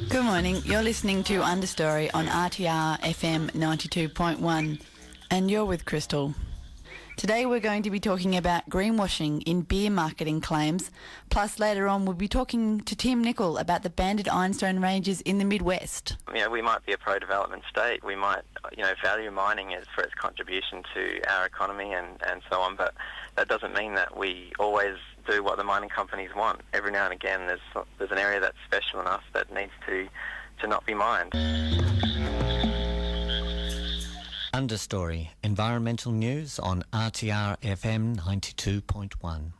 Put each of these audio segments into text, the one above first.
Good morning. You're listening to Understorey on RTR FM 92.1 and you're with Christal. Today we're going to be talking about greenwashing in beer marketing claims, plus later on we'll be talking to Tim Nicol about the Banded Ironstone ranges in the Midwest. We might be a pro-development state, we might value mining as for its contribution to our economy and so on, but that doesn't mean that we always do what the mining companies want. Every now and again there's an area that's special enough that needs to not be mined. Understorey, environmental news on RTR FM 92.1.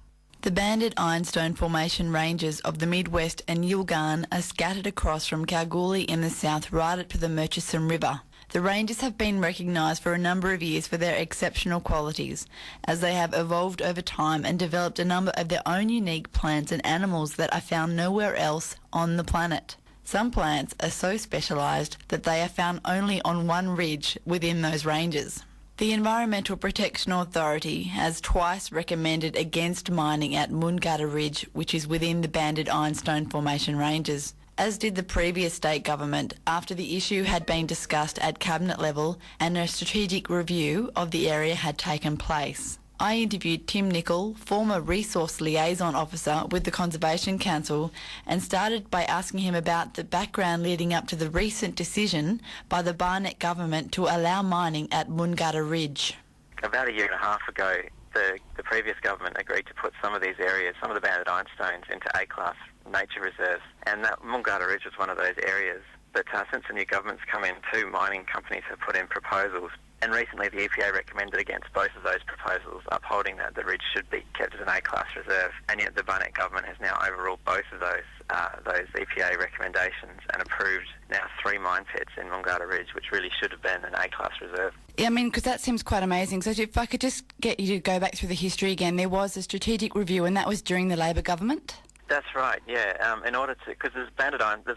The Banded Ironstone Formation ranges of the Midwest and Yilgarn are scattered across from Kalgoorlie in the south right up to the Murchison River. The ranges have been recognised for a number of years for their exceptional qualities, as they have evolved over time and developed a number of their own unique plants and animals that are found nowhere else on the planet. Some plants are so specialised that they are found only on one ridge within those ranges. The Environmental Protection Authority has twice recommended against mining at Mungutta Ridge, which is within the Banded Ironstone Formation ranges, as did the previous state government after the issue had been discussed at cabinet level and a strategic review of the area had taken place. I interviewed Tim Nicol, former Resource Liaison Officer with the Conservation Council, and started by asking him about the background leading up to the recent decision by the Barnett government to allow mining at Mungutta Ridge. About a year and a half ago, the previous government agreed to put some of these areas, some of the banded ironstones, into A-class nature reserves, and that Mungutta Ridge was one of those areas. But since the new government's come in, two mining companies have put in proposals, and recently the EPA recommended against both of those proposals, upholding that the ridge should be kept as an A-class reserve. And yet the Barnett government has now overruled both of those EPA recommendations and approved now 3 mine pits in Mungutta Ridge, which really should have been an A-class reserve. Yeah, because that seems quite amazing. So if I could just get you to go back through the history again, there was a strategic review, and that was during the Labor government? That's right, yeah. In order to, because there's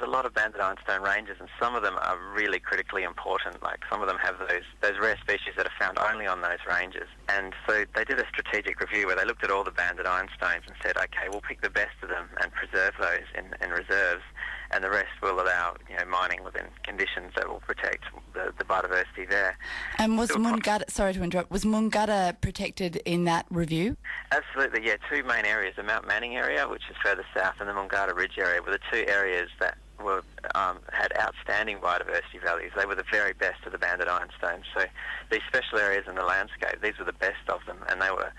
a lot of banded ironstone ranges, and some of them are really critically important. Like some of them have those rare species that are found only on those ranges. And so they did a strategic review where they looked at all the banded ironstones and said, okay, we'll pick the best of them and preserve those in reserves, and the rest will allow mining within conditions that will protect the biodiversity there. And was Mungutta, sorry to interrupt, was Mungutta protected in that review? Absolutely, yeah. 2 main areas, the Mount Manning area, which is further south, and the Mungutta Ridge area were the 2 areas that were had outstanding biodiversity values. They were the very best of the banded ironstones. So these special areas in the landscape, these were the best of them, and they were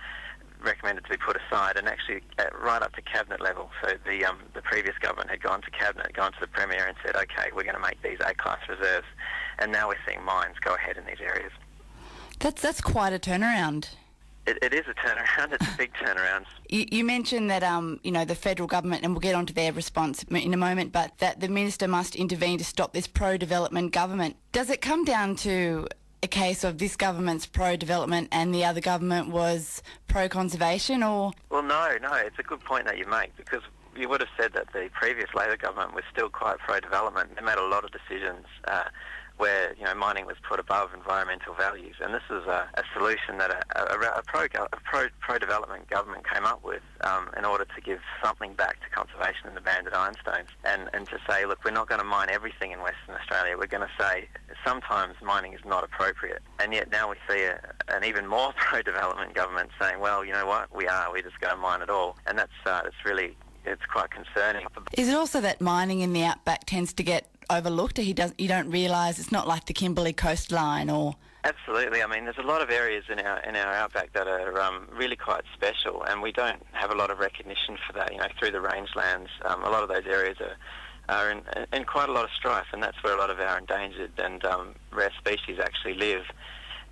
recommended to be put aside, and actually right up to cabinet level. So the previous government had gone to cabinet, gone to the Premier and said, okay, we're going to make these A-class reserves, and now we're seeing mines go ahead in these areas. That's quite a turnaround. It is a turnaround. It's a big turnaround. You mentioned that the federal government, and we'll get on to their response in a moment, but that the minister must intervene to stop this pro-development government. Does it come down to a case of this government's pro-development and the other government was pro-conservation, or...? Well, no, it's a good point that you make, because you would have said that the previous Labor government was still quite pro-development. They made a lot of decisions where mining was put above environmental values, and this is a solution that a pro-development government came up with in order to give something back to conservation in the banded ironstones, and to say, look, we're not going to mine everything in Western Australia. We're going to say sometimes mining is not appropriate, and yet now we see an even more pro-development government saying, well, you know what, we're just going to mine it all, and it's quite concerning. Is it also that mining in the outback tends to get overlooked, or you don't realise it's not like the Kimberley coastline, or...? Absolutely. I mean, there's a lot of areas in our outback that are really quite special, and we don't have a lot of recognition for that. Through the rangelands, a lot of those areas are in quite a lot of strife, and that's where a lot of our endangered and rare species actually live.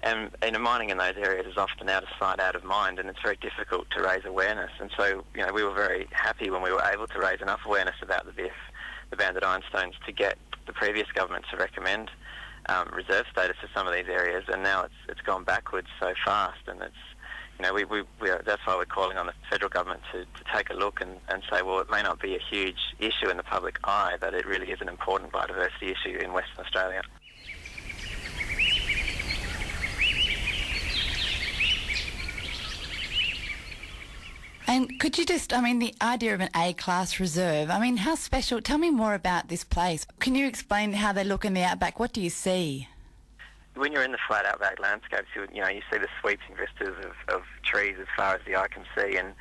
And mining in those areas is often out of sight, out of mind, and it's very difficult to raise awareness. And so, we were very happy when we were able to raise enough awareness about the BIF, the banded ironstones, to get the previous government to recommend reserve status for some of these areas. And now it's gone backwards so fast, and it's that's why we're calling on the federal government to take a look and say, well, it may not be a huge issue in the public eye, but it really is an important biodiversity issue in Western Australia. And could you just, the idea of an A-class reserve, how special, tell me more about this place. Can you explain how they look in the outback? What do you see? When you're in the flat outback landscapes, you see the sweeping vistas of trees as far as the eye can see, and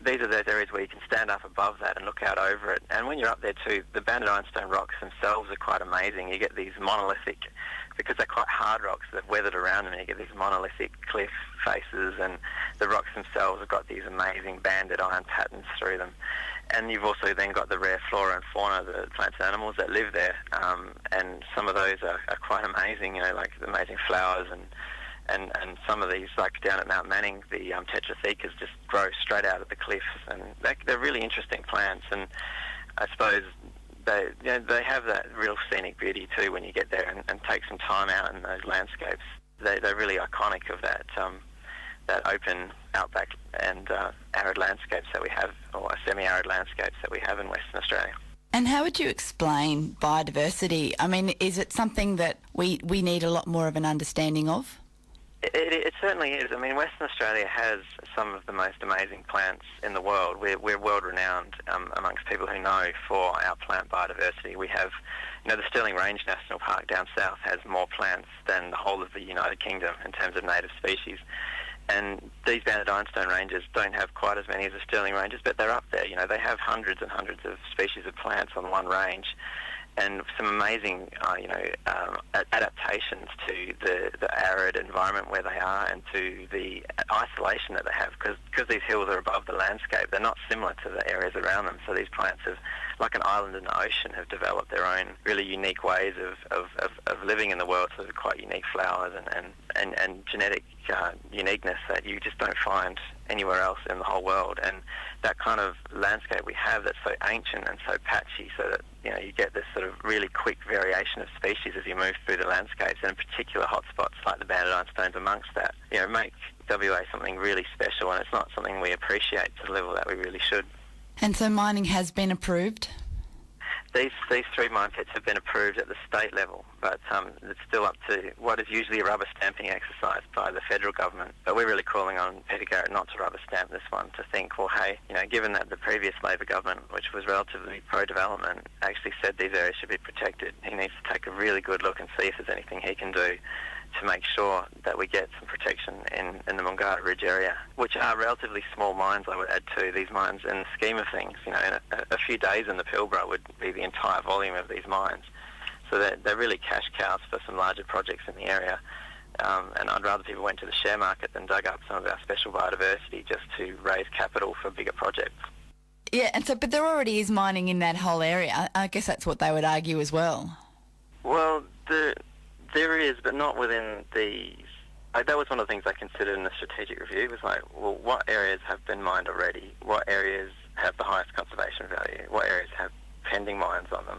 these are those areas where you can stand up above that and look out over it. And when you're up there too, the banded ironstone rocks themselves are quite amazing. You get these monolithic, because they're quite hard rocks that have weathered around them, you get these monolithic cliff faces, and the rocks themselves have got these amazing banded iron patterns through them. And you've also then got the rare flora and fauna, the plants and animals that live there, and some of those are quite amazing, like the amazing flowers, and some of these, like down at Mount Manning, the tetrathecas just grow straight out of the cliffs, and they're really interesting plants, and I suppose they have that real scenic beauty too when you get there and take some time out in those landscapes. They're really iconic of that open outback and arid landscapes that we have, or semi-arid landscapes that we have in Western Australia. And how would you explain biodiversity? Is it something that we need a lot more of an understanding of? It certainly is. Western Australia has some of the most amazing plants in the world. We're world-renowned amongst people who know for our plant biodiversity. We have, the Stirling Range National Park down south has more plants than the whole of the United Kingdom in terms of native species. And these banded ironstone ranges don't have quite as many as the Stirling Ranges, but they're up there. They have hundreds and hundreds of species of plants on one range, and some amazing, adaptations to the arid environment where they are, and to the isolation that they have, because these hills are above the landscape. They're not similar to the areas around them, so these plants have, like an island in the ocean, have developed their own really unique ways of living in the world, so they're quite unique flowers and genetic uniqueness that you just don't find anywhere else in the whole world. And that kind of landscape we have that's so ancient and so patchy, so that you get this sort of really quick variation of species as you move through the landscapes, and in particular hotspots like the banded ironstones amongst that, make WA something really special, and it's not something we appreciate to the level that we really should. And so mining has been approved? These three mine pits have been approved at the state level, but it's still up to what is usually a rubber stamping exercise by the federal government. But we're really calling on Peter Garrett not to rubber stamp this one, to think, well, hey, given that the previous Labor government, which was relatively pro-development, actually said these areas should be protected, he needs to take a really good look and see if there's anything he can do to make sure that we get some protection in the Mungara Ridge area, which are relatively small mines, I would add to these mines. In the scheme of things, a few days in the Pilbara would be the entire volume of these mines. So they're really cash cows for some larger projects in the area. And I'd rather people went to the share market than dug up some of our special biodiversity just to raise capital for bigger projects. Yeah, but there already is mining in that whole area. I guess that's what they would argue as well. Well, there is, but not within these. That was one of the things I considered in the strategic review, was like, well, what areas have been mined already? What areas have the highest conservation value? What areas have pending mines on them?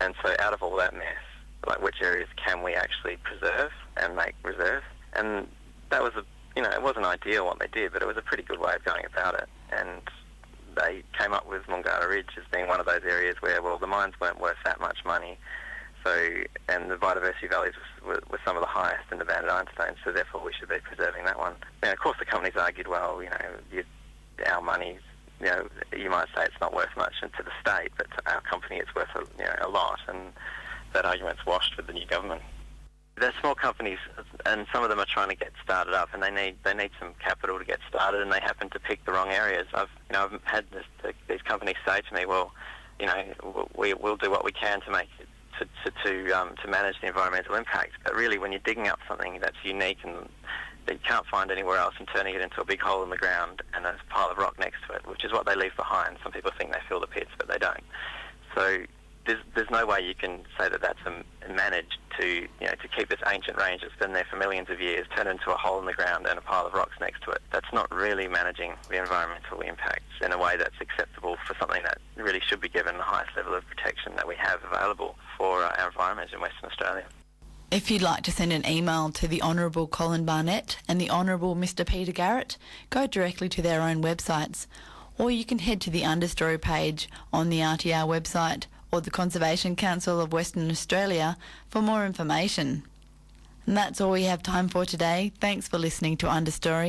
And so out of all that mess, like, which areas can we actually preserve and make reserve? And that was it wasn't ideal what they did, but it was a pretty good way of going about it. And they came up with Mungara Ridge as being one of those areas where, well, the mines weren't worth that much money, and the biodiversity values were some of the highest in the banded ironstones, so therefore we should be preserving that one. Of course, the companies argued, well, our money, you might say it's not worth much to the state, but to our company it's worth a lot, and that argument's washed with the new government. They're small companies, and some of them are trying to get started up, and they need some capital to get started, and they happen to pick the wrong areas. I've had these companies say to me, well, we'll do what we can to make it to manage the environmental impact, but really when you're digging up something that's unique and that you can't find anywhere else and turning it into a big hole in the ground and a pile of rock next to it, which is what they leave behind. Some people think they fill the pits, but they don't. So there's no way you can say that that's managed to keep this ancient range that's been there for millions of years, turn it into a hole in the ground and a pile of rocks next to it. That's not really managing the environmental impacts in a way that's acceptable for something that really should be given the highest level of protection that we have available for our environment in Western Australia. If you'd like to send an email to the Honourable Colin Barnett and the Honourable Mr Peter Garrett, go directly to their own websites, or you can head to the Understorey page on the RTR website or the Conservation Council of Western Australia for more information. And that's all we have time for today. Thanks for listening to Understorey.